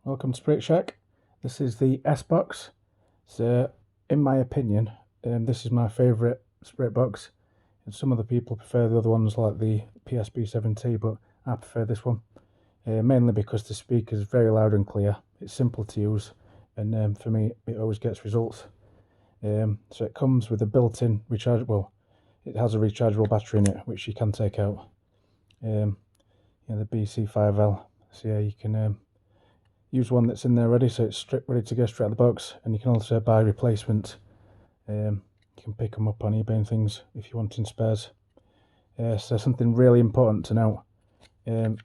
Welcome to Spirit Shack. This is the SBOX. So, in my opinion, this is my favourite Spirit Box. And some other people prefer the other ones like the PSB7T, but I prefer this one. Mainly because the speaker is very loud and clear. It's simple to use, and for me, it always gets results. So it comes with a built-in rechargeable. It has a rechargeable battery in it, which you can take out. The BC5L. So yeah, you can use one that's in there ready, so it's ready to go straight out of the box. And you can also buy replacements. You can pick them up on eBay and things if you want in spares. So something really important to note. When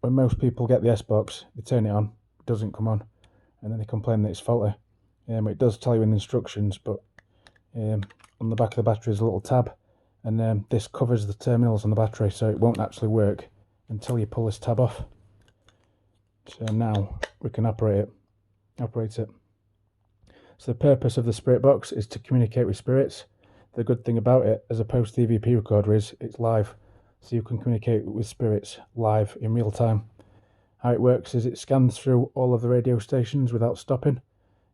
most people get the SBOX, they turn it on, it doesn't come on, and then they complain that it's faulty. It does tell you in the instructions, but on the back of the battery is a little tab, and this covers the terminals on the battery, so it won't actually work until you pull this tab off. So now we can operate it. So the purpose of the Spirit Box is to communicate with spirits. The good thing about it, as opposed to the EVP recorder, is it's live, so you can communicate with spirits live in real time. How it works is it scans through all of the radio stations without stopping.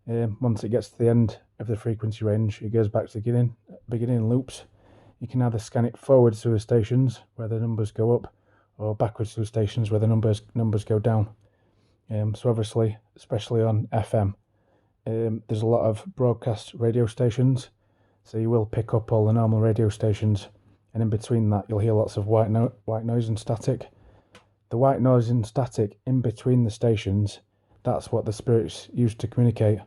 Once it gets to the end of the frequency range, it goes back to the beginning loops. You can either scan it forwards through the stations where the numbers go up, or backwards through the stations where the numbers go down. So obviously, especially on FM, there's a lot of broadcast radio stations, so you will pick up all the normal radio stations, and in between that you'll hear lots of white noise and static. The white noise and static in between the stations, that's what the spirits use to communicate.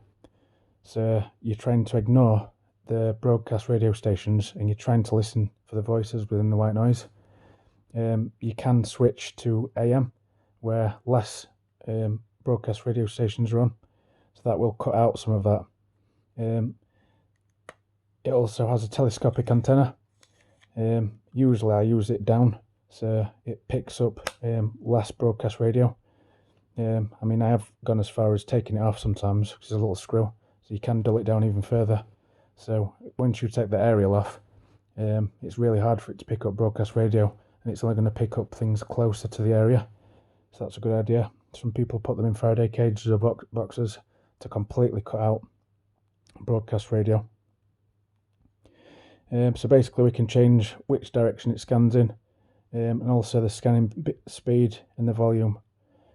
So you're trying to ignore the broadcast radio stations and you're trying to listen for the voices within the white noise. You can switch to AM, where less broadcast radio stations are on, so that will cut out some of that. It also has a telescopic antenna. Usually I use it down, so it picks up less broadcast radio. I mean, I have gone as far as taking it off sometimes, because there's a little screw, so you can dull it down even further. So once you take the aerial off, it's really hard for it to pick up broadcast radio, and it's only going to pick up things closer to the area. So that's a good idea. Some people put them in Faraday cages or boxes to completely cut out broadcast radio. So basically we can change which direction it scans in, and also the scanning speed and the volume.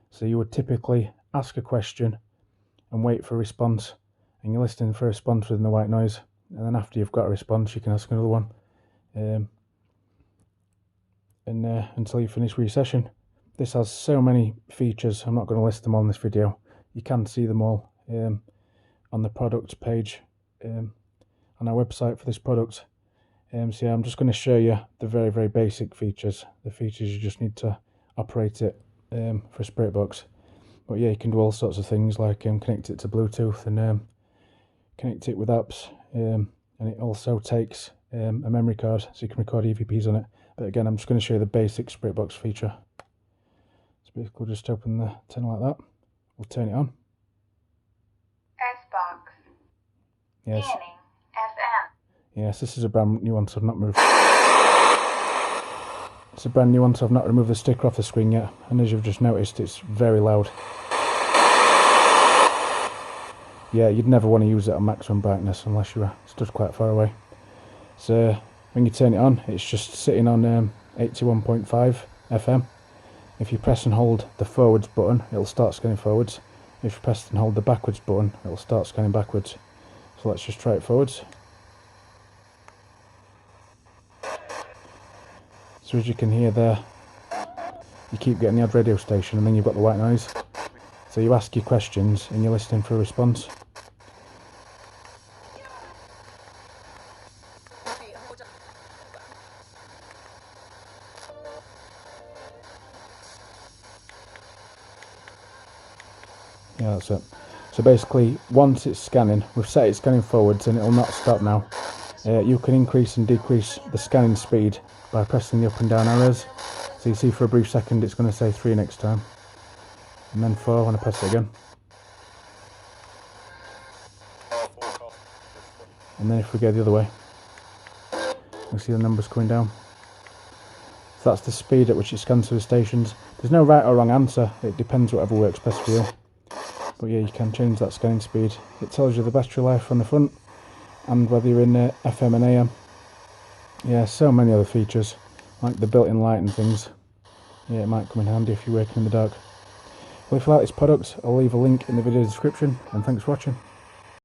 So you would typically ask a question and wait for a response, and you're listening for a response within the white noise, and then after you've got a response you can ask another one, until you finish with your session. This has so many features, I'm not going to list them all in this video. You can see them all on the product page on our website for this product. So yeah, I'm just going to show you the very, very basic features. The features you just need to operate it for a Spirit Box. But yeah, you can do all sorts of things like connect it to Bluetooth and connect it with apps. And it also takes a memory card, so you can record EVPs on it. But again, I'm just going to show you the basic Spirit Box feature. So basically, we'll just open the tin like that. We'll turn it on. SBOX. Yes. Scanning FM. Yes, this is a brand new one, so I've not removed. It's a brand new one, so I've not removed the sticker off the screen yet. And as you've just noticed, it's very loud. Yeah, you'd never want to use it at maximum brightness unless you were stood quite far away. So when you turn it on, it's just sitting on 81.5 FM. If you press and hold the forwards button, it'll start scanning forwards. If you press and hold the backwards button, it'll start scanning backwards. So let's just try it forwards. So as you can hear there, you keep getting the odd radio station, and then you've got the white noise. So you ask your questions and you're listening for a response. Yeah, that's it. So basically, once it's scanning, we've set it scanning forwards and it'll not stop now. You can increase and decrease the scanning speed by pressing the up and down arrows. So you see for a brief second it's going to say 3 next time, and then 4 when I press it again. And then if we go the other way, you'll see the numbers coming down. So that's the speed at which it scans through the stations. There's no right or wrong answer, it depends whatever works best for you. But yeah, you can change that scanning speed. It tells you the battery life on the front and whether you're in FM and AM. Yeah, so many other features like the built-in light and things. Yeah, it might come in handy if you're working in the dark. Well, if you like this product, I'll leave a link in the video description, and thanks for watching.